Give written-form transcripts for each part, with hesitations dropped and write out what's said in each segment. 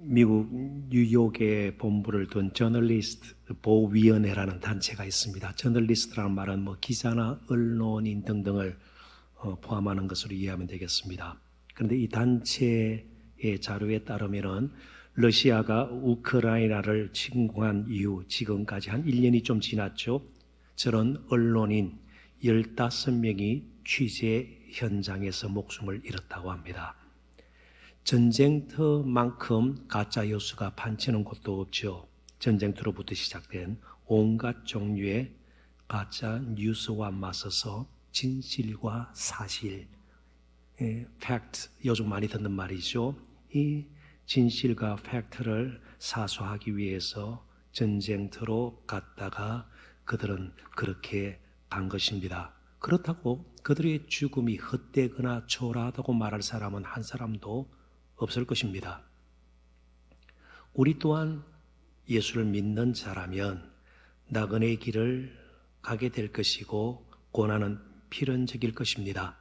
미국 뉴욕에 본부를 둔 저널리스트 보호위원회라는 단체가 있습니다. 저널리스트라는 말은 기자나 언론인 등등을 포함하는 것으로 이해하면 되겠습니다. 그런데 이 단체의 자료에 따르면은 러시아가 우크라이나를 침공한 이후 지금까지 한 1년이 좀 지났죠. 저런 언론인 15명이 취재 현장에서 목숨을 잃었다고 합니다. 전쟁터만큼 가짜 뉴스가 판치는 곳도 없죠. 전쟁터로부터 시작된 온갖 종류의 가짜 뉴스와 맞서서 진실과 사실, 팩트, 요즘 많이 듣는 말이죠. 이 진실과 팩트를 사수하기 위해서 전쟁터로 갔다가 그들은 그렇게 간 것입니다. 그렇다고 그들의 죽음이 헛되거나 초라하다고 말할 사람은 한 사람도 없을 것입니다. 우리 또한 예수를 믿는 자라면 나그네의 길을 가게 될 것이고 고난은 필연적일 것입니다.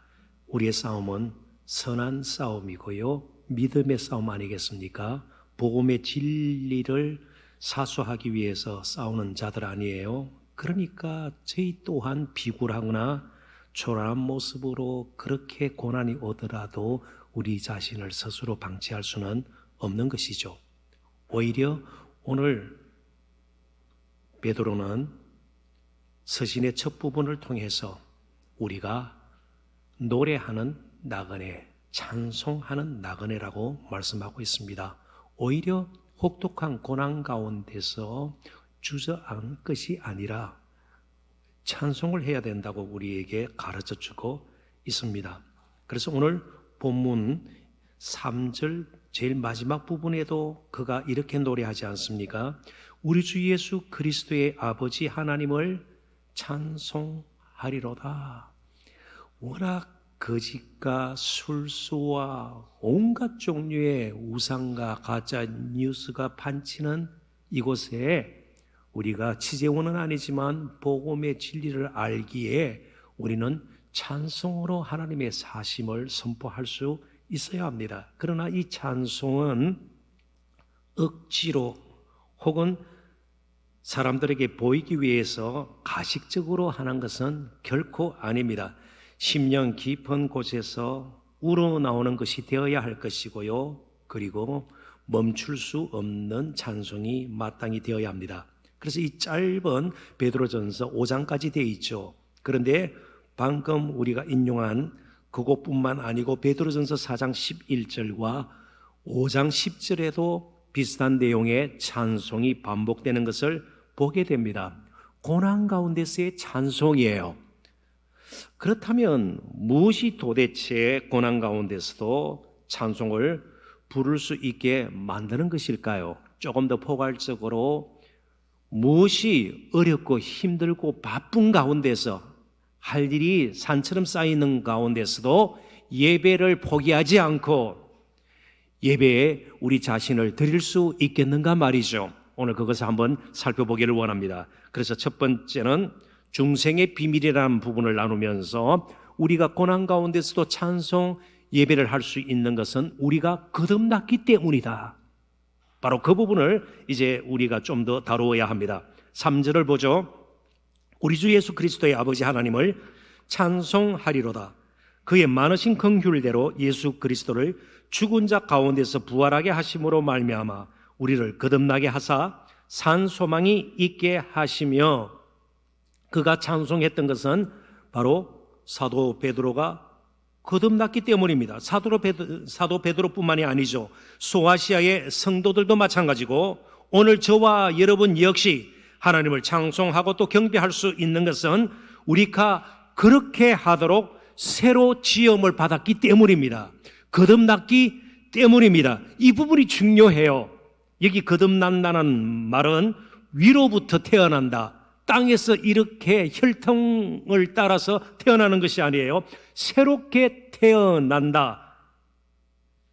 우리의 싸움은 선한 싸움이고요, 믿음의 싸움 아니겠습니까? 복음의 진리를 사수하기 위해서 싸우는 자들 아니에요. 그러니까 저희 또한 비굴하거나 초라한 모습으로 그렇게 고난이 오더라도 우리 자신을 스스로 방치할 수는 없는 것이죠. 오히려 오늘 베드로는 서신의 첫 부분을 통해서 우리가 노래하는 나그네, 찬송하는 나그네라고 말씀하고 있습니다. 오히려 혹독한 고난 가운데서 주저앉을 것이 아니라 찬송을 해야 된다고 우리에게 가르쳐주고 있습니다. 그래서 오늘 본문 3절 제일 마지막 부분에도 그가 이렇게 노래하지 않습니까? 우리 주 예수 그리스도의 아버지 하나님을 찬송하리로다. 워낙 거짓과 술수와 온갖 종류의 우상과 가짜 뉴스가 판치는 이곳에 우리가 취재원은 아니지만 복음의 진리를 알기에 우리는 찬송으로 하나님의 사심을 선포할 수 있어야 합니다. 그러나 이 찬송은 억지로 혹은 사람들에게 보이기 위해서 가식적으로 하는 것은 결코 아닙니다. 심령 깊은 곳에서 우러나오는 것이 되어야 할 것이고요, 그리고 멈출 수 없는 찬송이 마땅히 되어야 합니다. 그래서 이 짧은 베드로전서 5장까지 되어 있죠. 그런데 방금 우리가 인용한 그것뿐만 아니고 베드로전서 4장 11절과 5장 10절에도 비슷한 내용의 찬송이 반복되는 것을 보게 됩니다. 고난 가운데서의 찬송이에요. 그렇다면 무엇이 도대체 고난 가운데서도 찬송을 부를 수 있게 만드는 것일까요? 조금 더 포괄적으로 무엇이 어렵고 힘들고 바쁜 가운데서 할 일이 산처럼 쌓이는 가운데서도 예배를 포기하지 않고 예배에 우리 자신을 드릴 수 있겠는가 말이죠. 오늘 그것을 한번 살펴보기를 원합니다. 그래서 첫 번째는 중생의 비밀이라는 부분을 나누면서 우리가 고난 가운데서도 찬송 예배를 할 수 있는 것은 우리가 거듭났기 때문이다. 바로 그 부분을 이제 우리가 좀 더 다루어야 합니다. 3절을 보죠. 우리 주 예수 그리스도의 아버지 하나님을 찬송하리로다. 그의 많으신 긍휼대로 예수 그리스도를 죽은 자 가운데서 부활하게 하심으로 말미암아 우리를 거듭나게 하사 산 소망이 있게 하시며, 그가 찬송했던 것은 바로 사도 베드로가 거듭났기 때문입니다. 사도 베드로뿐만이 아니죠. 소아시아의 성도들도 마찬가지고 오늘 저와 여러분 역시 하나님을 찬송하고 또 경배할 수 있는 것은 우리가 그렇게 하도록 새로 지음을 받았기 때문입니다. 거듭났기 때문입니다. 이 부분이 중요해요. 여기 거듭난다는 말은 위로부터 태어난다, 땅에서 이렇게 혈통을 따라서 태어나는 것이 아니에요. 새롭게 태어난다.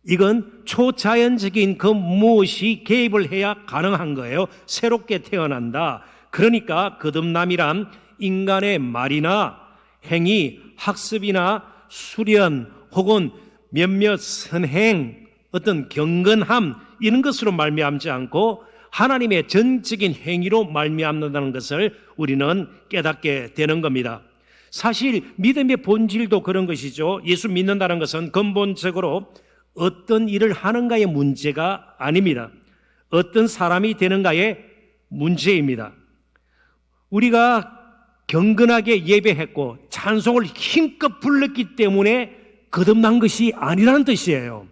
이건 초자연적인 그 무엇이 개입을 해야 가능한 거예요. 새롭게 태어난다. 그러니까 거듭남이란 인간의 말이나 행위, 학습이나 수련 혹은 몇몇 선행 어떤 경건함 이런 것으로 말미암지 않고 하나님의 전적인 행위로 말미암는다는 것을 우리는 깨닫게 되는 겁니다. 사실 믿음의 본질도 그런 것이죠. 예수 믿는다는 것은 근본적으로 어떤 일을 하는가의 문제가 아닙니다. 어떤 사람이 되는가의 문제입니다. 우리가 경건하게 예배했고 찬송을 힘껏 불렀기 때문에 거듭난 것이 아니라는 뜻이에요.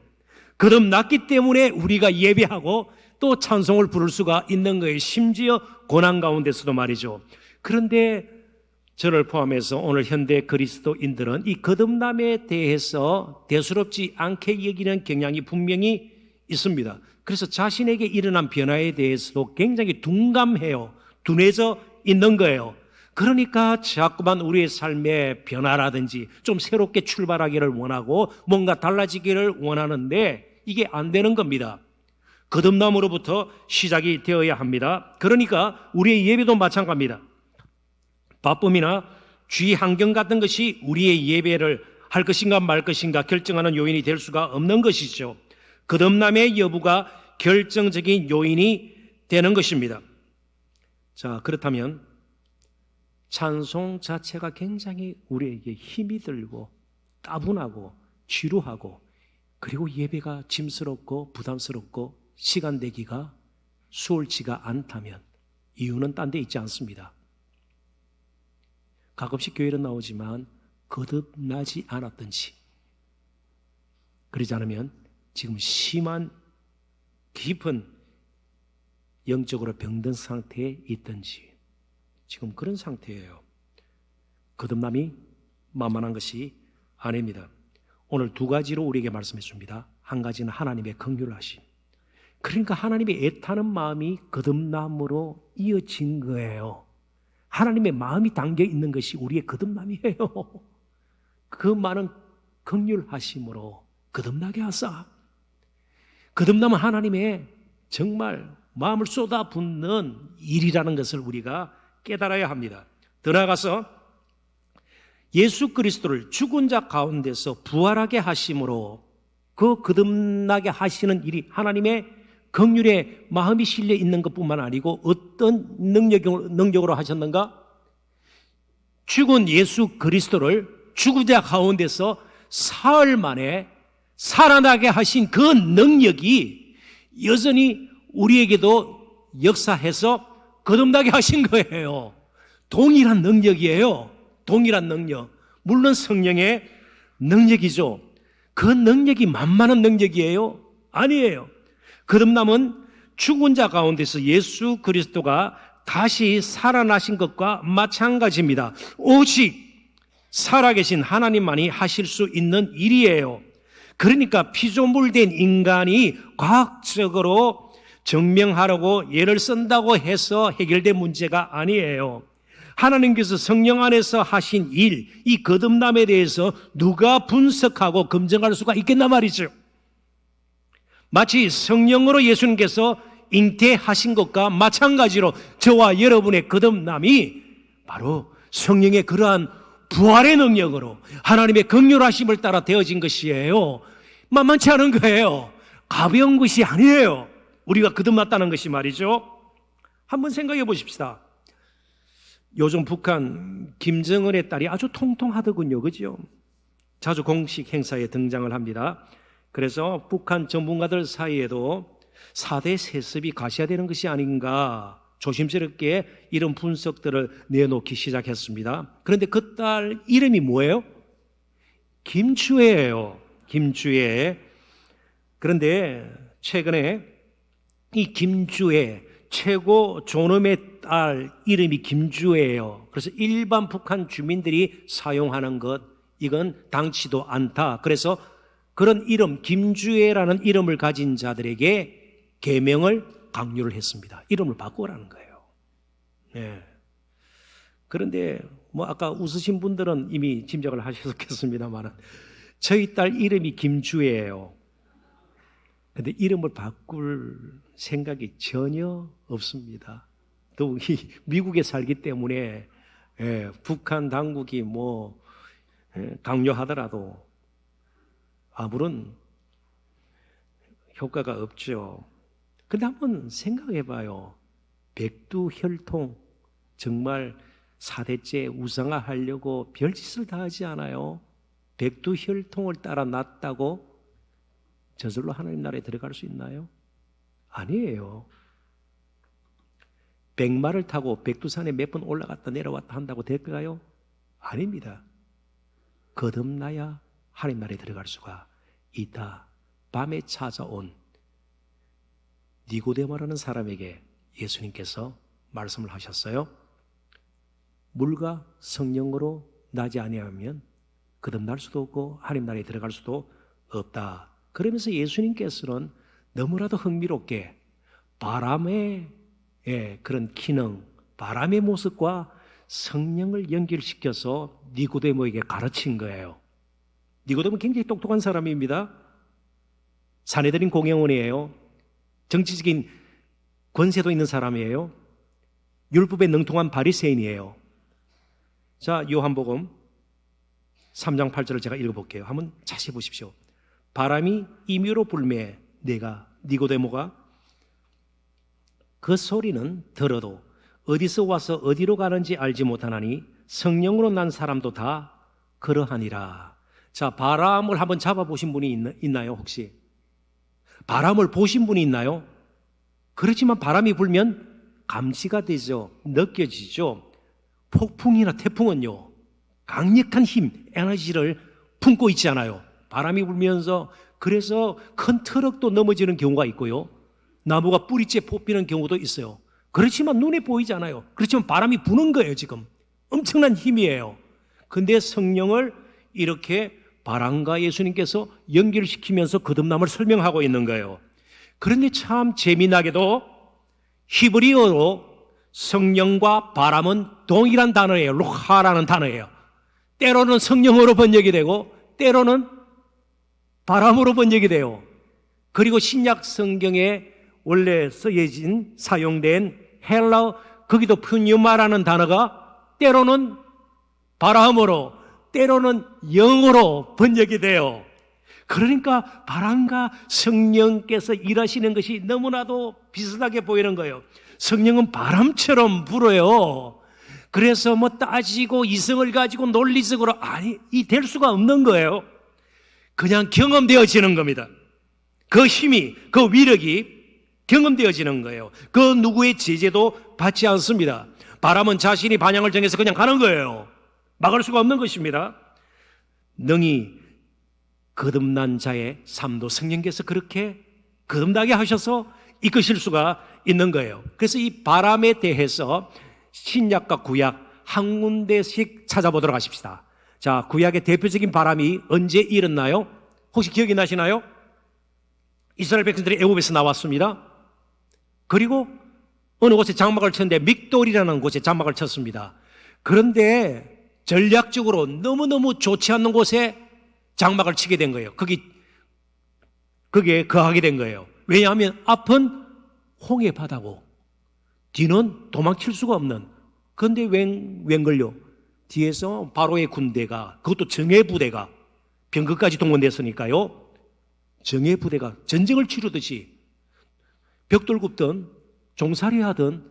거듭났기 때문에 우리가 예배하고 또 찬송을 부를 수가 있는 거예요. 심지어 고난 가운데서도 말이죠. 그런데 저를 포함해서 오늘 현대 그리스도인들은 이 거듭남에 대해서 대수롭지 않게 여기는 경향이 분명히 있습니다. 그래서 자신에게 일어난 변화에 대해서도 굉장히 둔감해요. 둔해져 있는 거예요. 그러니까 자꾸만 우리의 삶의 변화라든지 좀 새롭게 출발하기를 원하고 뭔가 달라지기를 원하는데 이게 안 되는 겁니다. 거듭남으로부터 시작이 되어야 합니다. 그러니까 우리의 예배도 마찬가지입니다. 바쁨이나 주위 환경 같은 것이 우리의 예배를 할 것인가 말 것인가 결정하는 요인이 될 수가 없는 것이죠. 거듭남의 여부가 결정적인 요인이 되는 것입니다. 자, 그렇다면 찬송 자체가 굉장히 우리에게 힘이 들고 따분하고 지루하고 그리고 예배가 짐스럽고 부담스럽고 시간 내기가 수월치가 않다면 이유는 딴 데 있지 않습니다. 가끔씩 교회는 나오지만 거듭나지 않았든지 그러지 않으면 지금 심한 깊은 영적으로 병든 상태에 있든지 지금 그런 상태예요. 거듭남이 만만한 것이 아닙니다. 오늘 두 가지로 우리에게 말씀해 줍니다. 한 가지는 하나님의 긍휼하심. 그러니까 하나님의 애타는 마음이 거듭남으로 이어진 거예요. 하나님의 마음이 담겨 있는 것이 우리의 거듭남이에요. 그 많은 긍휼하심으로 거듭나게 하사. 거듭남은 하나님의 정말 마음을 쏟아붓는 일이라는 것을 우리가 깨달아야 합니다. 더 나아가서 예수 그리스도를 죽은 자 가운데서 부활하게 하심으로 그 거듭나게 하시는 일이 하나님의 긍휼의 마음이 실려 있는 것뿐만 아니고 어떤 능력으로 하셨는가? 죽은 예수 그리스도를 죽은 자 가운데서 사흘 만에 살아나게 하신 그 능력이 여전히 우리에게도 역사해서 거듭나게 하신 거예요. 동일한 능력이에요. 동일한 능력. 물론 성령의 능력이죠. 그 능력이 만만한 능력이에요? 아니에요. 거듭남은 죽은 자 가운데서 예수 그리스도가 다시 살아나신 것과 마찬가지입니다. 오직 살아계신 하나님만이 하실 수 있는 일이에요. 그러니까 피조물된 인간이 과학적으로 증명하려고 예를 쓴다고 해서 해결된 문제가 아니에요. 하나님께서 성령 안에서 하신 일, 이 거듭남에 대해서 누가 분석하고 검증할 수가 있겠나 말이죠. 마치 성령으로 예수님께서 잉태하신 것과 마찬가지로 저와 여러분의 거듭남이 바로 성령의 그러한 부활의 능력으로 하나님의 긍휼하심을 따라 되어진 것이에요. 만만치 않은 거예요. 가벼운 것이 아니에요. 우리가 거듭났다는 것이 말이죠. 한번 생각해 보십시다. 요즘 북한 김정은의 딸이 아주 통통하더군요. 그죠? 자주 공식 행사에 등장을 합니다. 그래서 북한 전문가들 사이에도 4대 세습이 가셔야되는 것이 아닌가 조심스럽게 이런 분석들을 내놓기 시작했습니다. 그런데 그 딸 이름이 뭐예요? 김주혜예요. 김주혜. 그런데 최근에 이 김주혜 최고 존엄의 딸 이름이 김주혜예요. 그래서 일반 북한 주민들이 사용하는 것 이건 당치도 않다. 그래서 그런 이름 김주혜라는 이름을 가진 자들에게 계명을 강요를 했습니다. 이름을 바꾸라는 거예요. 네. 그런데 뭐 아까 웃으신 분들은 이미 짐작을 하셨겠습니다만 저희 딸 이름이 김주혜예요. 그런데 이름을 바꿀 생각이 전혀 없습니다. 더욱이 미국에 살기 때문에 북한 당국이 뭐 강요하더라도 아무런 효과가 없죠. 근데 한번 생각해 봐요. 백두혈통, 정말 4대째 우상화하려고 별짓을 다 하지 않아요? 백두혈통을 따라 났다고 저절로 하나님 나라에 들어갈 수 있나요? 아니에요. 백마를 타고 백두산에 몇 번 올라갔다 내려왔다 한다고 될까요? 아닙니다. 거듭나야 하나님 나라에 들어갈 수가 있다. 밤에 찾아온 니고데모라는 사람에게 예수님께서 말씀을 하셨어요. 물과 성령으로 나지 아니하면 거듭날 수도 없고 하나님 나라에 들어갈 수도 없다. 그러면서 예수님께서는 너무나도 흥미롭게 바람의 그런 기능, 바람의 모습과 성령을 연결시켜서 니고데모에게 가르친 거예요. 니고데모는 굉장히 똑똑한 사람입니다. 사내들인 공회원이에요. 정치적인 권세도 있는 사람이에요. 율법에 능통한 바리새인이에요. 자, 요한복음 3장 8절을 제가 읽어볼게요. 한번 자세히 보십시오. 바람이 임의로 불매 내가 니고데모가 그 소리는 들어도 어디서 와서 어디로 가는지 알지 못하나니 성령으로 난 사람도 다 그러하니라. 자, 바람을 한번 잡아보신 분이 있나요 혹시? 바람을 보신 분이 있나요? 그렇지만 바람이 불면 감지가 되죠. 느껴지죠. 폭풍이나 태풍은요, 강력한 힘, 에너지를 품고 있잖아요. 바람이 불면서 그래서 큰 트럭도 넘어지는 경우가 있고요. 나무가 뿌리째 뽑히는 경우도 있어요. 그렇지만 눈에 보이지 않아요. 그렇지만 바람이 부는 거예요, 지금. 엄청난 힘이에요. 근데 성령을 이렇게 바람과 예수님께서 연결시키면서 거듭남을 설명하고 있는 거예요. 그런데 참 재미나게도 히브리어로 성령과 바람은 동일한 단어예요. 루하라는 단어예요. 때로는 성령으로 번역이 되고 때로는 바람으로 번역이 돼요. 그리고 신약 성경에 원래 쓰여진 사용된 헬라어, 거기도 푸뉴마라는 단어가 때로는 바람으로 때로는 영으로 번역이 돼요. 그러니까 바람과 성령께서 일하시는 것이 너무나도 비슷하게 보이는 거예요. 성령은 바람처럼 불어요. 그래서 뭐 따지고 이성을 가지고 논리적으로 될 수가 없는 거예요. 그냥 경험되어지는 겁니다. 그 힘이, 그 위력이 경험되어지는 거예요. 그 누구의 제재도 받지 않습니다. 바람은 자신이 방향을 정해서 그냥 가는 거예요. 막을 수가 없는 것입니다. 능히 거듭난 자의 삶도 성령께서 그렇게 거듭나게 하셔서 이끄실 수가 있는 거예요. 그래서 이 바람에 대해서 신약과 구약 한 군데씩 찾아보도록 하십시다. 자, 구약의 대표적인 바람이 언제 일어나요? 혹시 기억이 나시나요? 이스라엘 백성들이 애굽에서 나왔습니다. 그리고 어느 곳에 장막을 쳤는데 믹돌이라는 곳에 장막을 쳤습니다. 그런데 전략적으로 너무너무 좋지 않는 곳에 장막을 치게 된 거예요. 거기에 거하게 된 거예요. 왜냐하면 앞은 홍해 바다고 뒤는 도망칠 수가 없는. 그런데 웬걸요? 뒤에서 바로의 군대가, 그것도 정예 부대가 병거까지 동원됐으니까요. 정예 부대가 전쟁을 치르듯이 벽돌 굽던 종살이 하던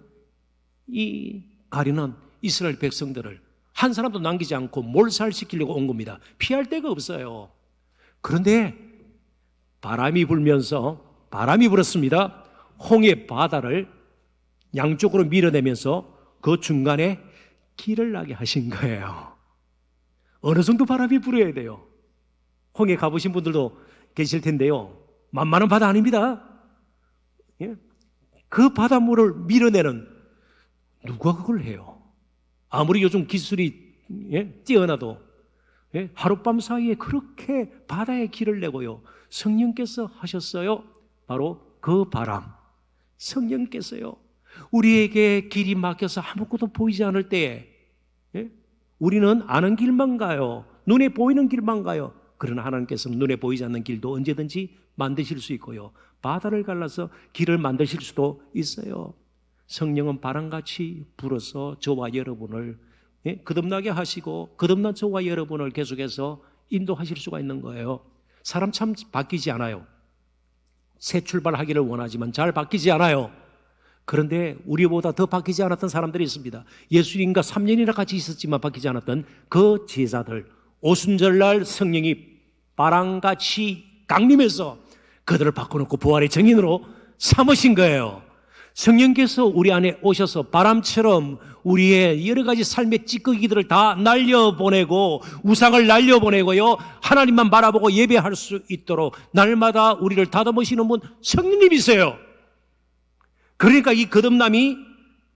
이 가련한 이스라엘 백성들을 한 사람도 남기지 않고 몰살시키려고 온 겁니다. 피할 데가 없어요. 그런데 바람이 불었습니다. 홍해 바다를 양쪽으로 밀어내면서 그 중간에 길을 나게 하신 거예요. 어느 정도 바람이 불어야 돼요? 홍해 가보신 분들도 계실 텐데요. 만만한 바다 아닙니다. 예? 그 바닷물을 밀어내는 누가 그걸 해요? 아무리 요즘 기술이 뛰어나도 하룻밤 사이에 그렇게 바다에 길을 내고요. 성령께서 하셨어요. 바로 그 바람, 성령께서요. 우리에게 길이 막혀서 아무것도 보이지 않을 때에 우리는 아는 길만 가요. 눈에 보이는 길만 가요. 그러나 하나님께서는 눈에 보이지 않는 길도 언제든지 만드실 수 있고요. 바다를 갈라서 길을 만드실 수도 있어요. 성령은 바람같이 불어서 저와 여러분을 거듭나게 하시고 거듭난 저와 여러분을 계속해서 인도하실 수가 있는 거예요. 사람 참 바뀌지 않아요. 새 출발하기를 원하지만 잘 바뀌지 않아요. 그런데 우리보다 더 바뀌지 않았던 사람들이 있습니다. 예수님과 3년이나 같이 있었지만 바뀌지 않았던 그 제자들, 오순절날 성령이 바람같이 강림해서 그들을 바꿔놓고 부활의 증인으로 삼으신 거예요. 성령께서 우리 안에 오셔서 바람처럼 우리의 여러 가지 삶의 찌꺼기들을 다 날려보내고 우상을 날려보내고요, 하나님만 바라보고 예배할 수 있도록 날마다 우리를 다듬으시는 분 성령님이세요. 그러니까 이 거듭남이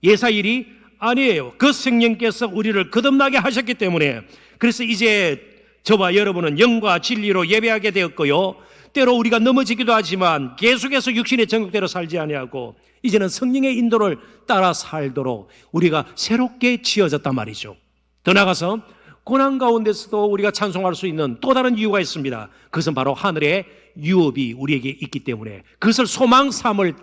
예사일이 아니에요. 그 성령께서 우리를 거듭나게 하셨기 때문에, 그래서 이제 저와 여러분은 영과 진리로 예배하게 되었고요, 때로 우리가 넘어지기도 하지만 계속해서 육신의 정욕대로 살지 아니하고 이제는 성령의 인도를 따라 살도록 우리가 새롭게 지어졌단 말이죠. 더 나아가서 고난 가운데서도 우리가 찬송할 수 있는 또 다른 이유가 있습니다. 그것은 바로 하늘의 유업이 우리에게 있기 때문에, 그것을 소망 삼을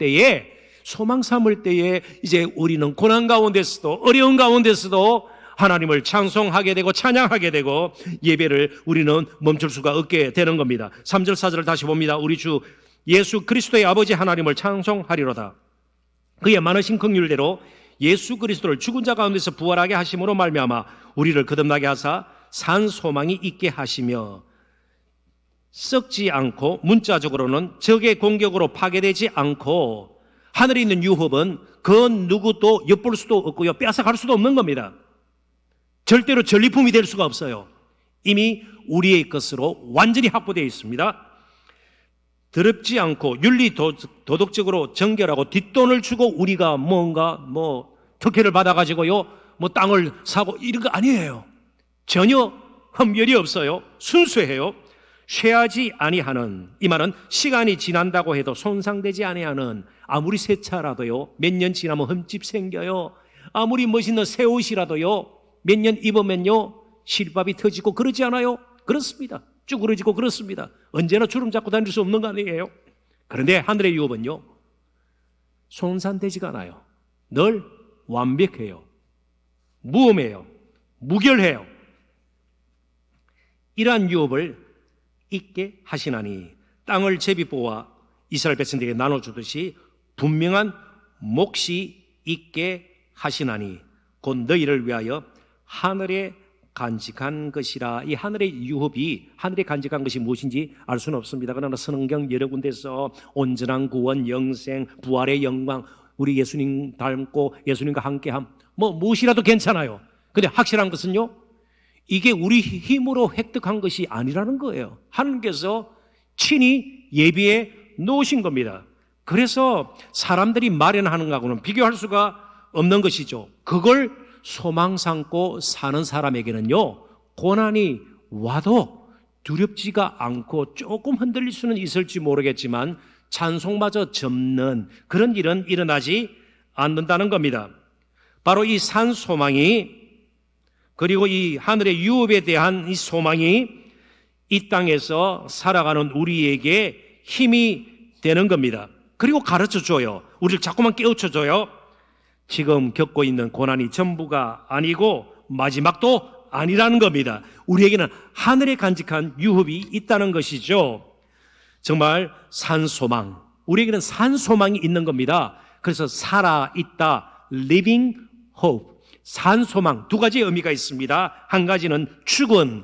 때에 이제 우리는 고난 가운데서도 어려운 가운데서도 하나님을 찬송하게 되고 찬양하게 되고 예배를 우리는 멈출 수가 없게 되는 겁니다. 3절 4절을 다시 봅니다. 우리 주 예수 그리스도의 아버지 하나님을 찬송하리로다. 그의 많으신 긍휼대로 예수 그리스도를 죽은 자 가운데서 부활하게 하심으로 말미암아 우리를 거듭나게 하사 산 소망이 있게 하시며 썩지 않고 문자적으로는 적의 공격으로 파괴되지 않고, 하늘에 있는 유업은 그 누구도 엿볼 수도 없고요, 빼앗아갈 수도 없는 겁니다. 절대로 전리품이 될 수가 없어요. 이미 우리의 것으로 완전히 확보되어 있습니다. 더럽지 않고 윤리 도덕적으로 정결하고 뒷돈을 주고 우리가 뭔가 특혜를 받아가지고요 땅을 사고 이런 거 아니에요. 전혀 흠결이 없어요. 순수해요. 쇠하지 아니하는, 이 말은 시간이 지난다고 해도 손상되지 아니하는, 아무리 새 차라도요 몇 년 지나면 흠집 생겨요. 아무리 멋있는 새 옷이라도요 몇 년 입으면요 실밥이 터지고 그러지 않아요? 그렇습니다. 쭈그러지고 그렇습니다. 언제나 주름 잡고 다닐 수 없는 거 아니에요? 그런데 하늘의 유업은요 손상되지가 않아요. 늘 완벽해요. 무엄해요. 무결해요. 이러한 유업을 있게 하시나니 땅을 제비뽑아 이스라엘 백성들에게 나눠주듯이 분명한 몫이 있게 하시나니 곧 너희를 위하여 하늘에 간직한 것이라. 이 하늘의 유업이, 하늘에 간직한 것이 무엇인지 알 수는 없습니다. 그러나 성경 여러 군데서 온전한 구원, 영생, 부활의 영광, 우리 예수님 닮고 예수님과 함께함, 무엇이라도 괜찮아요. 근데 확실한 것은요 이게 우리 힘으로 획득한 것이 아니라는 거예요. 하나님께서 친히 예비해 놓으신 겁니다. 그래서 사람들이 마련하는 것하고는 비교할 수가 없는 것이죠. 그걸 소망 삼고 사는 사람에게는요 고난이 와도 두렵지가 않고 조금 흔들릴 수는 있을지 모르겠지만 찬송마저 접는 그런 일은 일어나지 않는다는 겁니다. 바로 이 산 소망이, 그리고 이 하늘의 유업에 대한 이 소망이 이 땅에서 살아가는 우리에게 힘이 되는 겁니다. 그리고 가르쳐줘요. 우리를 자꾸만 깨우쳐줘요. 지금 겪고 있는 고난이 전부가 아니고 마지막도 아니라는 겁니다. 우리에게는 하늘에 간직한 유업이 있다는 것이죠. 정말 산소망, 우리에게는 산소망이 있는 겁니다. 그래서 살아있다, living hope, 산소망, 두 가지 의미가 있습니다. 한 가지는 죽은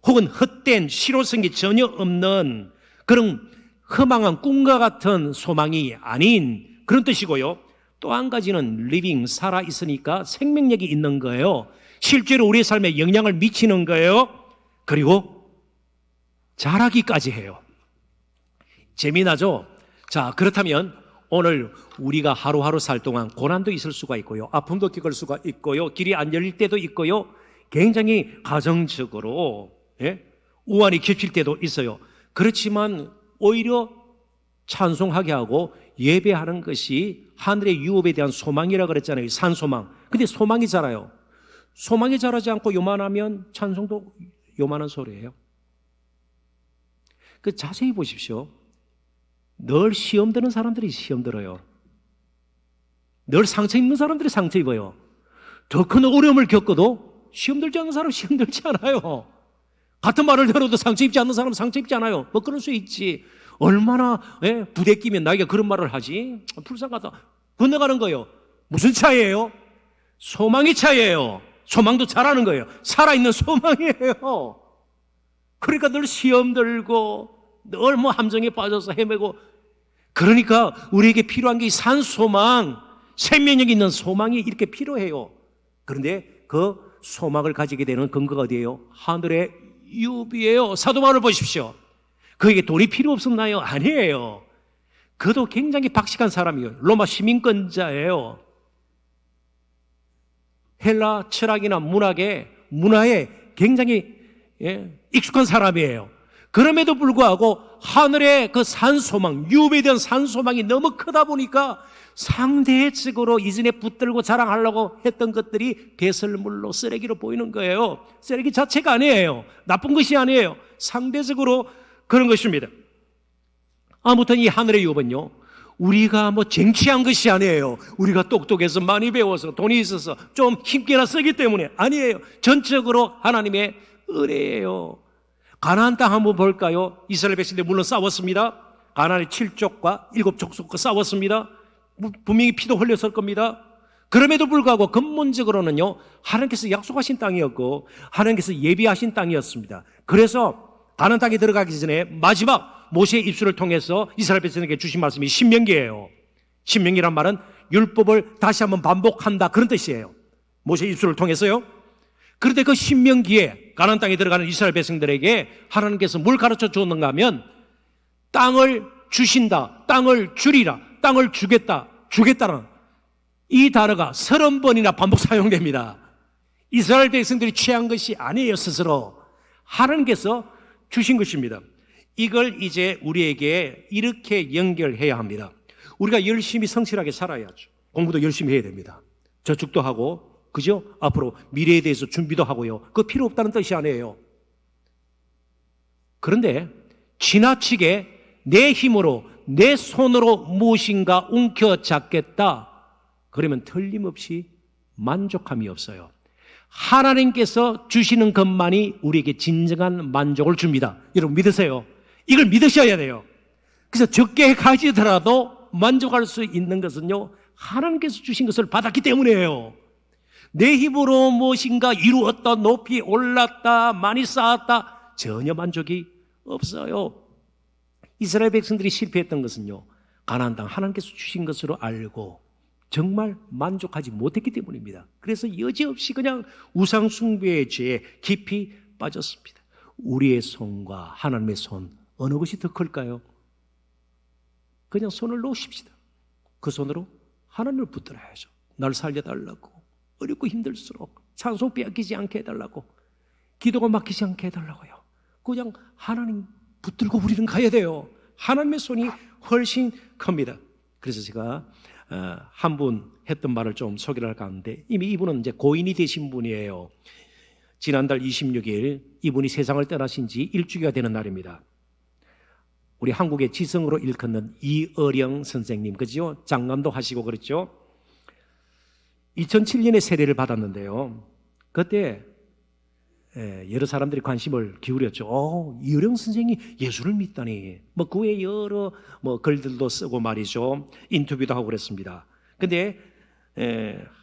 혹은 헛된 실효성이 전혀 없는 그런 허망한 꿈과 같은 소망이 아닌 그런 뜻이고요. 또 한 가지는 living, 살아있으니까 생명력이 있는 거예요. 실제로 우리의 삶에 영향을 미치는 거예요. 그리고 자라기까지 해요. 재미나죠? 자, 그렇다면 오늘 우리가 하루하루 살 동안 고난도 있을 수가 있고요, 아픔도 겪을 수가 있고요, 길이 안 열릴 때도 있고요, 굉장히 가정적으로 우환이 겹칠 때도 있어요. 그렇지만 오히려 찬송하게 하고 예배하는 것이 하늘의 유업에 대한 소망이라 그랬잖아요. 산소망. 근데 소망이 자라요. 소망이 자라지 않고 요만하면 찬송도 요만한 소리예요. 그 자세히 보십시오. 늘 시험 드는 사람들이 시험 들어요. 늘 상처 입는 사람들이 상처 입어요. 더 큰 어려움을 겪어도 시험 들지 않는 사람은 시험 들지 않아요. 같은 말을 들어도 상처 입지 않는 사람은 상처 입지 않아요. 그럴 수 있지. 얼마나 부대끼면 나에게 그런 말을 하지? 불쌍하다. 건너가는 거예요. 무슨 차이예요? 소망의 차이예요. 소망도 잘하는 거예요. 살아있는 소망이에요. 그러니까 늘 시험 들고 늘 뭐 함정에 빠져서 헤매고, 그러니까 우리에게 필요한 게 산소망, 생명력 있는 소망이 이렇게 필요해요. 그런데 그 소망을 가지게 되는 근거가 어디예요? 하늘의 유업이에요. 사도 바울을 보십시오. 그에게 돈이 필요 없었나요? 아니에요. 그도 굉장히 박식한 사람이에요. 로마 시민권자예요. 헬라 철학이나 문화에 굉장히 익숙한 사람이에요. 그럼에도 불구하고 하늘의 그 산소망, 유업에 대한 산소망이 너무 크다 보니까 상대적으로 이전에 붙들고 자랑하려고 했던 것들이 배설물로, 쓰레기로 보이는 거예요. 쓰레기 자체가 아니에요. 나쁜 것이 아니에요. 상대적으로 그런 것입니다. 아무튼 이 하늘의 유업은요, 우리가 뭐 쟁취한 것이 아니에요. 우리가 똑똑해서 많이 배워서 돈이 있어서 좀 힘께나 쓰기 때문에 아니에요. 전적으로 하나님의 은혜예요. 가나안 땅 한번 볼까요? 이스라엘 백성들 물론 싸웠습니다. 가나안의 7족과 7족속과 싸웠습니다. 분명히 피도 흘렸을 겁니다. 그럼에도 불구하고 근본적으로는요, 하나님께서 약속하신 땅이었고 하나님께서 예비하신 땅이었습니다. 그래서 가나안 땅에 들어가기 전에 마지막 모세의 입술을 통해서 이스라엘 백성에게 주신 말씀이 신명기예요. 신명기란 말은 율법을 다시 한번 반복한다, 그런 뜻이에요. 모세의 입술을 통해서요. 그런데 그 신명기에 가나안 땅에 들어가는 이스라엘 백성들에게 하나님께서 뭘 가르쳐 주었는가 하면, 땅을 주신다, 땅을 주리라, 땅을 주겠다는 이 단어가 30번이나 반복 사용됩니다. 이스라엘 백성들이 취한 것이 아니에요. 스스로 하나님께서 주신 것입니다. 이걸 이제 우리에게 이렇게 연결해야 합니다. 우리가 열심히 성실하게 살아야죠. 공부도 열심히 해야 됩니다. 저축도 하고, 그죠? 앞으로 미래에 대해서 준비도 하고요. 그거 필요 없다는 뜻이 아니에요. 그런데 지나치게 내 힘으로, 내 손으로 무엇인가 움켜잡겠다, 그러면 틀림없이 만족함이 없어요. 하나님께서 주시는 것만이 우리에게 진정한 만족을 줍니다. 여러분 믿으세요? 이걸 믿으셔야 돼요. 그래서 적게 가지더라도 만족할 수 있는 것은요, 하나님께서 주신 것을 받았기 때문이에요. 내 힘으로 무엇인가 이루었다, 높이 올랐다, 많이 쌓았다, 전혀 만족이 없어요. 이스라엘 백성들이 실패했던 것은요, 가나안 땅 하나님께서 주신 것으로 알고 정말 만족하지 못했기 때문입니다. 그래서 여지없이 그냥 우상 숭배의 죄에 깊이 빠졌습니다. 우리의 손과 하나님의 손, 어느 것이 더 클까요? 그냥 손을 놓으십시다. 그 손으로 하나님을 붙들어야죠. 날 살려달라고, 어렵고 힘들수록 찬송 빼앗기지 않게 해달라고, 기도가 막히지 않게 해달라고요. 그냥 하나님 붙들고 우리는 가야 돼요. 하나님의 손이 훨씬 큽니다. 그래서 제가 한 분 했던 말을 좀 소개를 할까 하는데, 이미 이분은 이제 고인이 되신 분이에요. 지난달 26일 이분이 세상을 떠나신 지 일주기가 되는 날입니다. 우리 한국의 지성으로 일컫는 이어령 선생님, 그죠? 장관도 하시고 그랬죠. 2007년에 세례를 받았는데요, 그때 여러 사람들이 관심을 기울였죠. 이어령 선생이 예수를 믿다니. 뭐 그 외에 여러 글들도 쓰고 말이죠, 인터뷰도 하고 그랬습니다. 근데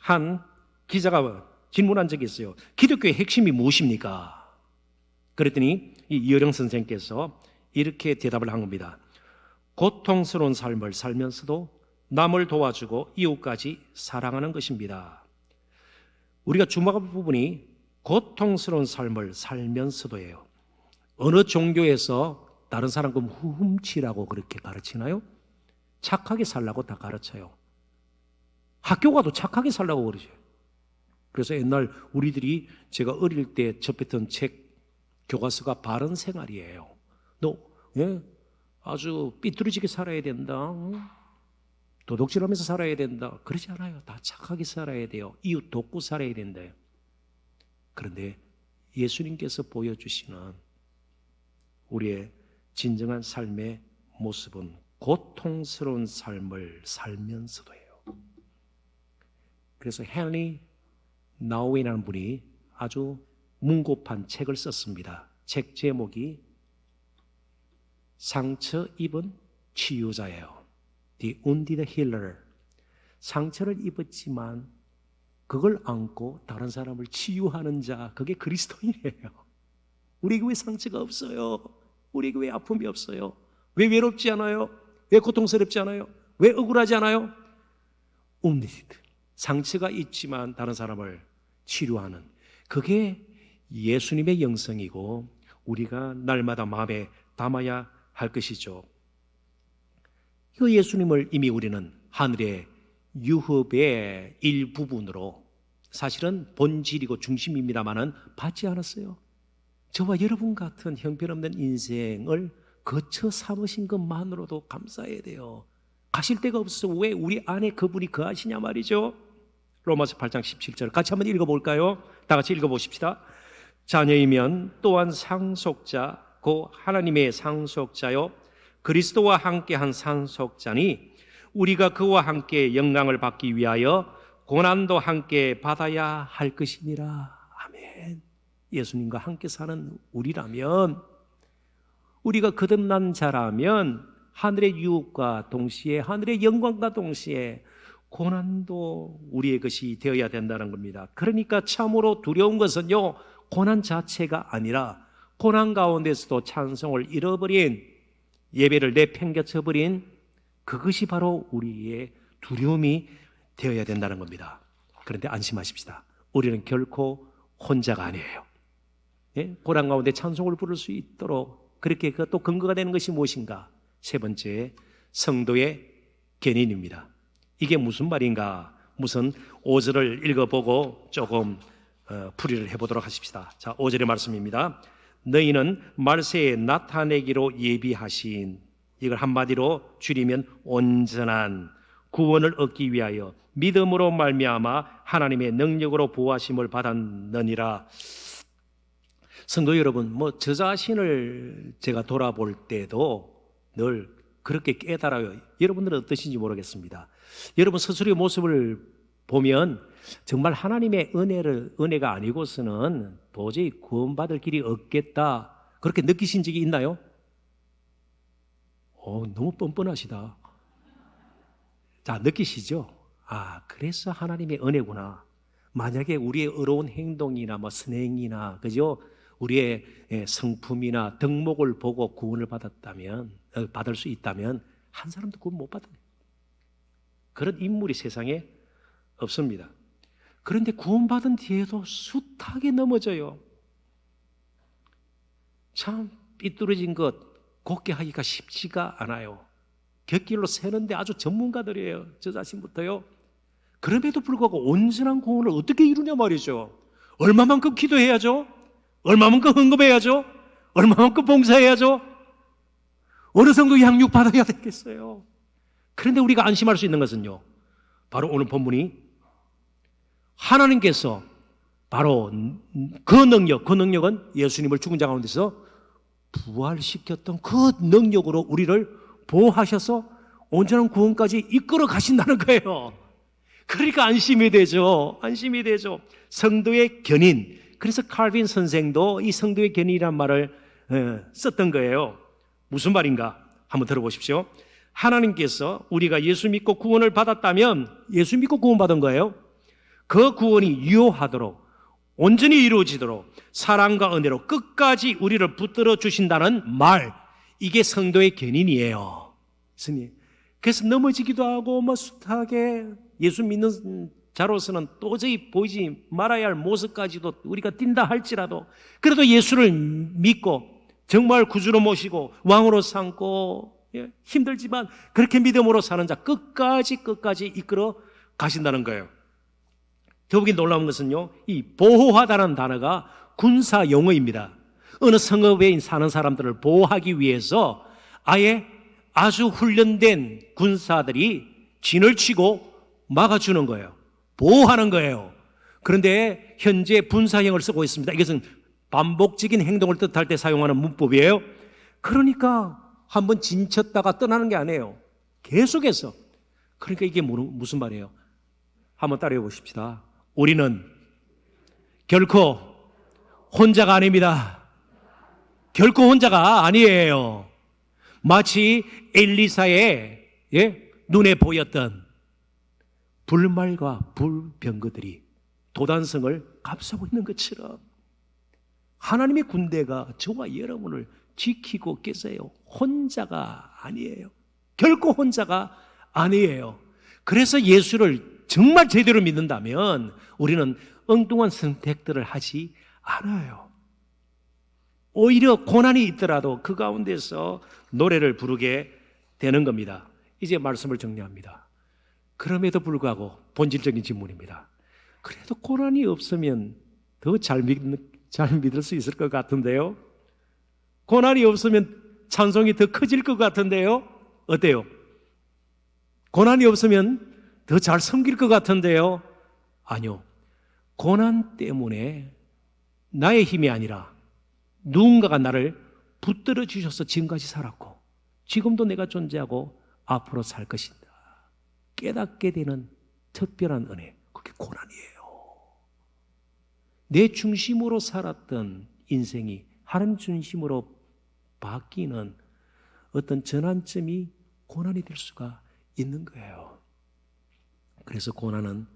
한 기자가 질문한 적이 있어요. 기독교의 핵심이 무엇입니까? 그랬더니 이 이어령 선생께서 이렇게 대답을 한 겁니다. 고통스러운 삶을 살면서도 남을 도와주고 이웃까지 사랑하는 것입니다. 우리가 주목할 부분이 고통스러운 삶을 살면서도예요. 어느 종교에서 다른 사람 금 훔치라고 그렇게 가르치나요? 착하게 살라고 다 가르쳐요. 학교 가도 착하게 살라고 그러죠. 그래서 옛날 우리들이, 제가 어릴 때 접했던 책 교과서가 바른 생활이에요. 너 아주 삐뚤어지게 살아야 된다, 도둑질하면서 살아야 된다, 그러지 않아요. 다 착하게 살아야 돼요. 이웃 돕고 살아야 된대요. 그런데 예수님께서 보여주시는 우리의 진정한 삶의 모습은 고통스러운 삶을 살면서도예요. 그래서 헨리 나우엔이라는 분이 아주 문고판 책을 썼습니다. 책 제목이 상처 입은 치유자예요. The wounded healer. 상처를 입었지만 그걸 안고 다른 사람을 치유하는 자, 그게 그리스도인이에요. 우리에게 왜 상처가 없어요? 우리에게 왜 아픔이 없어요? 왜 외롭지 않아요? 왜 고통스럽지 않아요? 왜 억울하지 않아요? wounded. 상처가 있지만 다른 사람을 치료하는, 그게 예수님의 영성이고 우리가 날마다 마음에 담아야 할 것이죠. 그 예수님을 이미 우리는 하늘의 유업의 일부분으로, 사실은 본질이고 중심입니다마는 받지 않았어요. 저와 여러분 같은 형편없는 인생을 거쳐 삼으신 것만으로도 감사해야 돼요. 가실 데가 없어서 왜 우리 안에 그분이 거하시냐 말이죠. 로마서 8장 17절 같이 한번 읽어볼까요? 다 같이 읽어보십시다. 자녀이면 또한 상속자, 곧 하나님의 상속자요 그리스도와 함께한 상속자니 우리가 그와 함께 영광을 받기 위하여 고난도 함께 받아야 할 것이니라. 아멘. 예수님과 함께 사는 우리라면, 우리가 거듭난 자라면 하늘의 유업과 동시에 하늘의 영광과 동시에 고난도 우리의 것이 되어야 된다는 겁니다. 그러니까 참으로 두려운 것은요, 고난 자체가 아니라 고난 가운데서도 찬송을 잃어버린, 예배를 내팽개쳐버린 그것이 바로 우리의 두려움이 되어야 된다는 겁니다. 그런데 안심하십시다. 우리는 결코 혼자가 아니에요. 예? 고난 가운데 찬송을 부를 수 있도록 그렇게 또 근거가 되는 것이 무엇인가? 세 번째, 성도의 견인입니다. 이게 무슨 말인가? 무슨 5절을 읽어보고 조금 풀이를 해보도록 하십시다. 자, 5절의 말씀입니다. 너희는 말세에 나타내기로 예비하신, 이걸 한마디로 줄이면 온전한 구원을 얻기 위하여 믿음으로 말미암아 하나님의 능력으로 보호하심을 받았느니라. 성도 여러분, 저 자신을 제가 돌아볼 때도 늘 그렇게 깨달아요. 여러분들은 어떠신지 모르겠습니다. 여러분 스스로의 모습을 보면 정말 하나님의 은혜가 아니고서는 도저히 구원받을 길이 없겠다, 그렇게 느끼신 적이 있나요? 너무 뻔뻔하시다. 자, 느끼시죠? 그래서 하나님의 은혜구나. 만약에 우리의 어려운 행동이나 선행이나, 그죠? 우리의 성품이나 덕목을 보고 구원을 받을 수 있다면 한 사람도 구원 못 받아요. 그런 인물이 세상에 없습니다. 그런데 구원받은 뒤에도 숱하게 넘어져요. 참 삐뚤어진 것 곱게 하기가 쉽지가 않아요. 곁길로 새는데 아주 전문가들이에요. 저 자신부터요. 그럼에도 불구하고 온전한 구원을 어떻게 이루냐 말이죠. 얼마만큼 기도해야죠? 얼마만큼 헌금해야죠? 얼마만큼 봉사해야죠? 어느 정도 양육 받아야 되겠어요? 그런데 우리가 안심할 수 있는 것은요, 바로 오늘 본문이 하나님께서 바로 그 능력은 예수님을 죽은 자 가운데서 부활시켰던 그 능력으로 우리를 보호하셔서 온전한 구원까지 이끌어 가신다는 거예요. 그러니까 안심이 되죠. 안심이 되죠. 성도의 견인. 그래서 칼빈 선생도 이 성도의 견인이란 말을 썼던 거예요. 무슨 말인가? 한번 들어보십시오. 하나님께서 우리가 예수 믿고 구원을 받았다면, 예수 믿고 구원받은 거예요. 그 구원이 유효하도록, 온전히 이루어지도록 사랑과 은혜로 끝까지 우리를 붙들어 주신다는 말, 이게 성도의 견인이에요. 그래서 넘어지기도 하고 숱하게 예수 믿는 자로서는 도저히 보이지 말아야 할 모습까지도 우리가 띈다 할지라도, 그래도 예수를 믿고 정말 구주로 모시고 왕으로 삼고, 힘들지만 그렇게 믿음으로 사는 자 끝까지 이끌어 가신다는 거예요. 더욱이 놀라운 것은요, 이 보호하다는 단어가 군사 용어입니다. 어느 성읍에 사는 사람들을 보호하기 위해서 아예 아주 훈련된 군사들이 진을 치고 막아주는 거예요. 보호하는 거예요. 그런데 현재 분사형을 쓰고 있습니다. 이것은 반복적인 행동을 뜻할 때 사용하는 문법이에요. 그러니까 한번 진쳤다가 떠나는 게 아니에요. 계속해서. 그러니까 이게 무슨 말이에요? 한번 따라해 보십시다. 우리는 결코 혼자가 아닙니다. 결코 혼자가 아니에요. 마치 엘리사의 눈에 보였던 불말과 불병거들이 도단성을 감싸고 있는 것처럼 하나님의 군대가 저와 여러분을 지키고 계세요. 혼자가 아니에요. 결코 혼자가 아니에요. 그래서 예수를 정말 제대로 믿는다면 우리는 엉뚱한 선택들을 하지 않아요. 오히려 고난이 있더라도 그 가운데서 노래를 부르게 되는 겁니다. 이제 말씀을 정리합니다. 그럼에도 불구하고 본질적인 질문입니다. 그래도 고난이 없으면 더 잘 믿을 수 있을 것 같은데요. 고난이 없으면 찬송이 더 커질 것 같은데요. 어때요? 고난이 없으면 더 잘 섬길 것 같은데요. 아니요. 고난 때문에 나의 힘이 아니라 누군가가 나를 붙들어 주셔서 지금까지 살았고 지금도 내가 존재하고 앞으로 살 것이다 깨닫게 되는 특별한 은혜, 그게 고난이에요. 내 중심으로 살았던 인생이 하나님 중심으로 바뀌는 어떤 전환점이 고난이 될 수가 있는 거예요. 그래서 고난은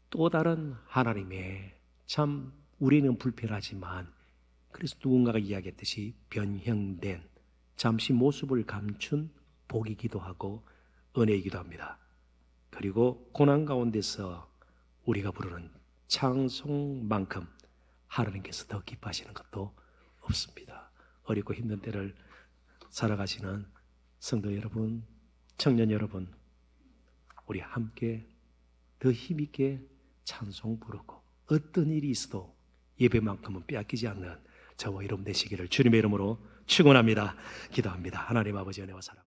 또 다른 하나님의, 참 우리는 불편하지만 그래서 누군가가 이야기했듯이 변형된, 잠시 모습을 감춘 복이기도 하고 은혜이기도 합니다. 그리고 고난 가운데서 우리가 부르는 찬송만큼 하나님께서 더 기뻐하시는 것도 없습니다. 어렵고 힘든 때를 살아가시는 성도 여러분, 청년 여러분, 우리 함께 더 힘있게 찬송 부르고 어떤 일이 있어도 예배만큼은 빼앗기지 않는 저와 여러분 되시기를 주님의 이름으로 축원합니다. 기도합니다. 하나님 아버지 은혜와 사랑